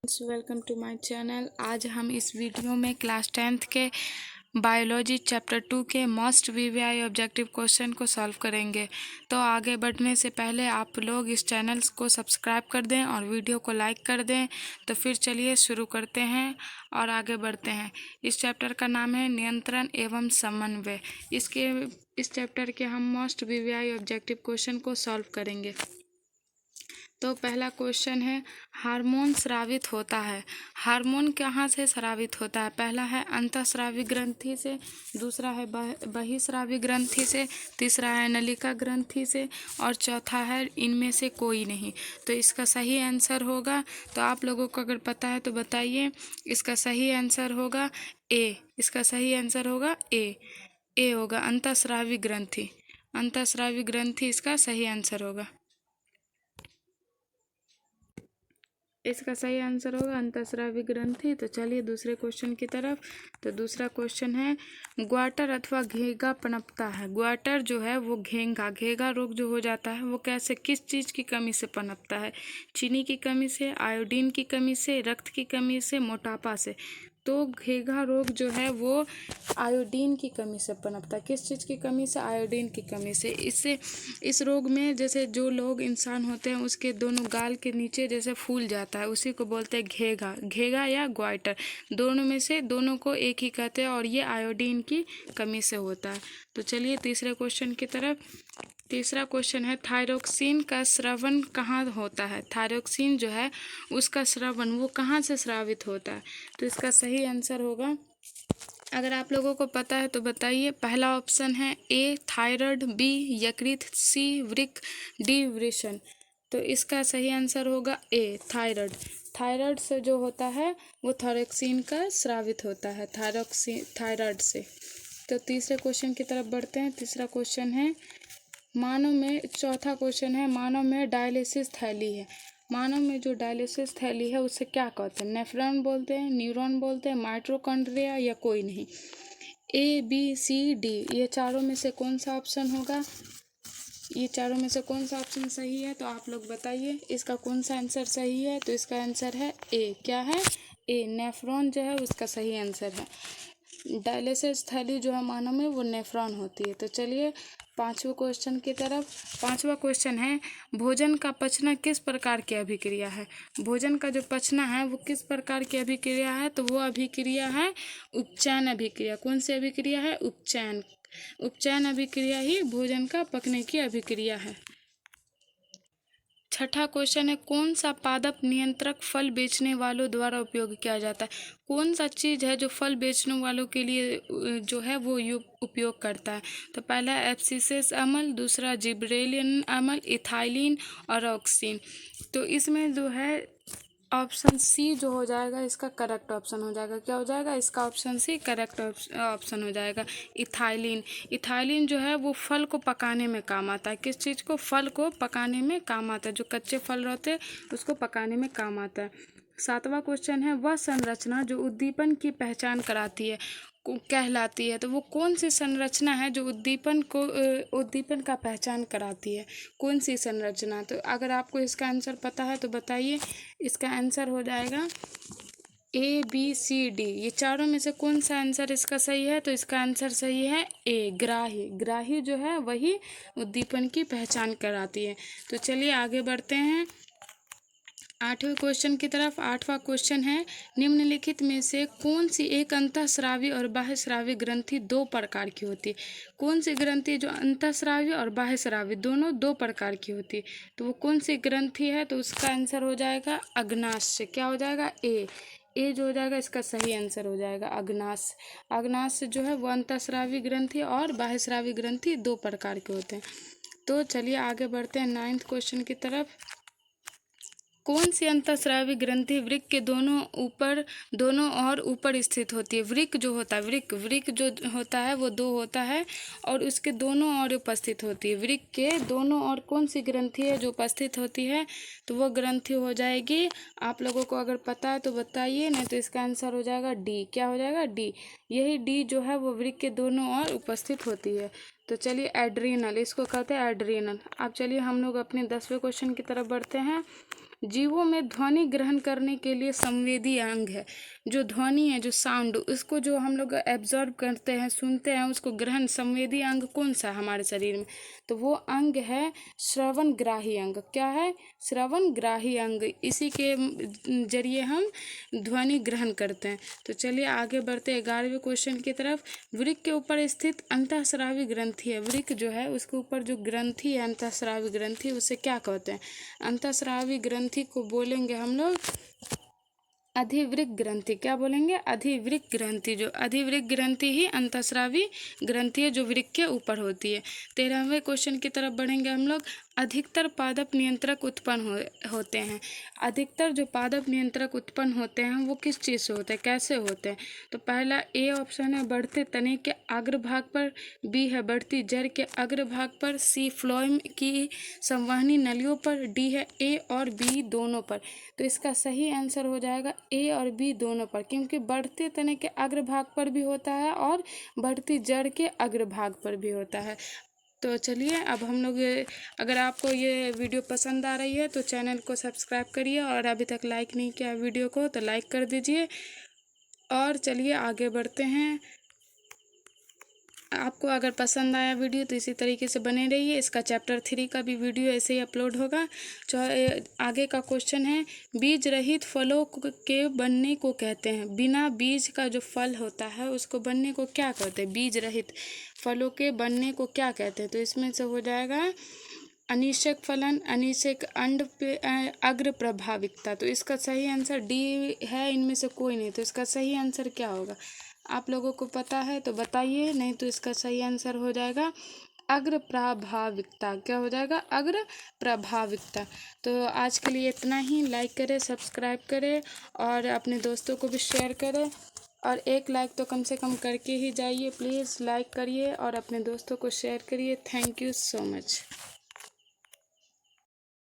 Welcome to my channel. आज हम इस वीडियो में क्लास 10th के बायोलॉजी चैप्टर 2 के मोस्ट वीवीआई ऑब्जेक्टिव क्वेश्चन को सॉल्व करेंगे। तो आगे बढ़ने से पहले आप लोग इस चैनल को सब्सक्राइब कर दें और वीडियो को लाइक कर दें। तो फिर चलिए शुरू करते हैं और आगे बढ़ते हैं। इस चैप्टर का नाम है नियंत्रण एवं समन्वय। इस चैप्टर के हम मोस्ट वीवीआई ऑब्जेक्टिव क्वेश्चन को सॉल्व करेंगे। तो पहला क्वेश्चन है, हार्मोन स्रावित होता है। हार्मोन कहाँ से स्रावित होता है? पहला है अंतःस्रावी ग्रंथि से, दूसरा है बहिस्रावी ग्रंथि से, तीसरा है नलिका ग्रंथि से और चौथा है इनमें से कोई नहीं। तो इसका सही आंसर होगा, तो आप लोगों को अगर पता है तो बताइए। इसका सही आंसर होगा ए। इसका सही आंसर होगा ए होगा अंतःस्रावी ग्रंथि। अंतःस्रावी ग्रंथि इसका सही आंसर होगा। इसका सही आंसर होगा अंतःस्रावी ग्रंथि। तो चलिए दूसरे क्वेश्चन की तरफ। तो दूसरा क्वेश्चन है, ग्वाटर अथवा घेंघा पनपता है। ग्वाटर जो है वो घेंघा रोग जो हो जाता है वो कैसे, किस चीज़ की कमी से पनपता है? चीनी की कमी से, आयोडीन की कमी से, रक्त की कमी से, मोटापा से। तो घेंघा रोग जो है वो आयोडीन की कमी से पनपता है। किस चीज़ की कमी से? आयोडीन की कमी से। इस रोग में जैसे जो लोग इंसान होते हैं उसके दोनों गाल के नीचे जैसे फूल जाता है, उसी को बोलते हैं घेंघा या ग्वाइटर। दोनों में से दोनों को एक ही कहते हैं और ये आयोडीन की कमी से होता है। तो चलिए तीसरे क्वेश्चन की तरफ। तीसरा क्वेश्चन है, थायरोक्सिन का स्रवण कहाँ होता है? थायरोक्सिन जो है उसका स्रवण वो कहाँ से स्रावित होता है? तो इसका सही आंसर होगा, अगर आप लोगों को पता है तो बताइए। पहला ऑप्शन है ए थायराइड, बी यकृत, सी वृक्क, डी वृषण। तो इसका सही आंसर होगा ए थायराइड। थायराइड से जो होता है वो थायरोक्सिन का स्रावित होता है, थायराइड से। तो तीसरे क्वेश्चन की तरफ बढ़ते हैं। तीसरा क्वेश्चन है, चौथा क्वेश्चन है, मानव में डायलिसिस थैली है। मानव में जो डायलिसिस थैली है उसे क्या कहते हैं? नेफ्रॉन बोलते हैं, न्यूरॉन बोलते हैं, माइटोकॉन्ड्रिया या कोई नहीं। ए बी सी डी, ये चारों में से कौन सा ऑप्शन होगा? ये चारों में से कौन सा ऑप्शन सही है? तो आप लोग बताइए इसका कौन सा आंसर सही है। तो इसका आंसर है ए। क्या है? ए नेफ्रॉन जो है उसका सही आंसर है। डायलिसिस थैली जो है मानव में वो नेफ्रॉन होती है। तो चलिए पांचवें क्वेश्चन की तरफ। पांचवा क्वेश्चन है, भोजन का पचना किस प्रकार की अभिक्रिया है? भोजन का जो पचना है वो किस प्रकार की अभिक्रिया है? तो वो अभिक्रिया है उपचयन अभिक्रिया। कौन सी अभिक्रिया है? उपचयन अभिक्रिया ही भोजन का पकने की अभिक्रिया है। छठा क्वेश्चन है, कौन सा पादप नियंत्रक फल बेचने वालों द्वारा उपयोग किया जाता है? कौन सा चीज़ है जो फल बेचने वालों के लिए जो है वो उपयोग करता है? तो पहला एब्सिसिक अम्ल, दूसरा जिबरेलिन अम्ल, इथाइलिन और ऑक्सिन। तो इसमें जो है ऑप्शन सी जो हो जाएगा इसका करेक्ट ऑप्शन हो जाएगा। क्या हो जाएगा? इसका ऑप्शन सी करेक्ट ऑप्शन हो जाएगा, इथाइलिन। इथाइलिन जो है वो फल को पकाने में काम आता है। किस चीज़ को? फल को पकाने में काम आता है। जो कच्चे फल रहते हैं उसको पकाने में काम आता है। सातवां क्वेश्चन है, वह संरचना जो उद्दीपन की पहचान कराती है कहलाती है। तो वो कौन सी संरचना है जो उद्दीपन का पहचान कराती है? कौन सी संरचना? तो अगर आपको इसका आंसर पता है तो बताइए। इसका आंसर हो जाएगा ए बी सी डी। ये चारों में से कौन सा आंसर इसका सही है? तो इसका आंसर सही है ए ग्राही। ग्राही जो है वही उद्दीपन की पहचान कराती है। तो चलिए आगे बढ़ते हैं आठवें क्वेश्चन की तरफ। आठवां क्वेश्चन है, निम्नलिखित में से कौन सी एक अंतःस्रावी और बाह्यस्रावी ग्रंथि दो प्रकार की होती है? कौन सी ग्रंथि जो अंतःस्रावी और बाह्यस्रावी दोनों दो प्रकार की होती है? तो वो कौन सी ग्रंथि है? तो उसका आंसर हो जाएगा अग्नाशय। क्या हो जाएगा? ए जो हो जाएगा इसका सही आंसर हो जाएगा अग्नाशय। अग्नाशय जो है वो अंतःस्रावी ग्रंथि और बाह्यस्रावी ग्रंथि दो प्रकार के होते हैं। तो चलिए आगे बढ़ते हैं नाइन्थ क्वेश्चन की तरफ। कौन सी अंतःस्रावी ग्रंथि वृक्क के दोनों और ऊपर स्थित होती है? वृक्क जो होता है, वृक्क जो होता है वो दो होता है और उसके दोनों ओर उपस्थित होती है। वृक्क के दोनों ओर कौन सी ग्रंथि है जो उपस्थित होती है? तो वो ग्रंथि हो जाएगी, आप लोगों को अगर पता है तो बताइए, नहीं तो इसका आंसर हो जाएगा डी। क्या हो जाएगा? डी। यही डी जो है वो वृक्क के दोनों ओर उपस्थित होती है। तो चलिए एड्रीनल, इसको कहते हैं एड्रीनल। अब चलिए हम लोग अपने 10वें क्वेश्चन की तरफ बढ़ते हैं। जीवों में ध्वनि ग्रहण करने के लिए संवेदी अंग है। जो ध्वनि है, जो साउंड, उसको जो हम लोग एब्जॉर्ब करते हैं, सुनते हैं, उसको ग्रहण, संवेदी अंग कौन सा है हमारे शरीर में? तो वो अंग है श्रवण ग्राही अंग। क्या है? श्रवण ग्राही अंग। इसी के जरिए हम ध्वनि ग्रहण करते हैं। तो चलिए आगे बढ़ते हैं 11वें क्वेश्चन की तरफ। वृक्क के ऊपर स्थित अंतःस्रावी ग्रंथि है। वृक्क जो है उसके ऊपर जो ग्रंथि है, अंतःस्रावी ग्रंथि, उसे क्या कहते हैं? अंतःस्रावी ग्रंथि को बोलेंगे हम लोग अधिवृक्क ग्रंथि। क्या बोलेंगे? अधिवृक्क ग्रंथि। जो अधिवृक्क ग्रंथि ही अंतःस्रावी ग्रंथि है जो वृक्क के ऊपर होती है। 13वें क्वेश्चन की तरफ बढ़ेंगे हम लोग। अधिकतर पादप नियंत्रक उत्पन्न होते हैं। अधिकतर जो पादप नियंत्रक उत्पन्न होते हैं वो किस चीज़ से होते हैं, कैसे होते हैं? तो पहला ए ऑप्शन है बढ़ते तने के अग्रभाग पर, बी है बढ़ती जड़ के अग्रभाग पर, सी फ्लोएम की संवहनी नलियों पर, डी है ए और बी दोनों पर। तो इसका सही आंसर हो जाएगा ए और बी दोनों पर, क्योंकि बढ़ते तने के अग्रभाग पर भी होता है और बढ़ती जड़ के अग्रभाग पर भी होता है। तो चलिए अब हम लोग, अगर आपको ये वीडियो पसंद आ रही है तो चैनल को सब्सक्राइब करिए, और अभी तक लाइक नहीं किया वीडियो को तो लाइक कर दीजिए। और चलिए आगे बढ़ते हैं। आपको अगर पसंद आया वीडियो तो इसी तरीके से बने रहिए। इसका चैप्टर 3 का भी वीडियो ऐसे ही अपलोड होगा। आगे का क्वेश्चन है, बीज रहित फलों के बनने को कहते हैं। बिना बीज का जो फल होता है उसको बनने को क्या कहते हैं? बीज रहित फलों के बनने को क्या कहते हैं? तो इसमें से हो जाएगा अनिषेक फलन, अनिषेक अंड पे अग्र प्रभाविकता। तो इसका सही आंसर डी है, इनमें से कोई नहीं। तो इसका सही आंसर क्या होगा? आप लोगों को पता है तो बताइए, नहीं तो इसका सही आंसर हो जाएगा अग्र प्रभाविकता। क्या हो जाएगा? अग्र प्रभाविकता। तो आज के लिए इतना ही। लाइक करें, सब्सक्राइब करें और अपने दोस्तों को भी शेयर करें, और एक लाइक तो कम से कम करके ही जाइए। प्लीज़ लाइक करिए और अपने दोस्तों को शेयर करिए। Thank you so much.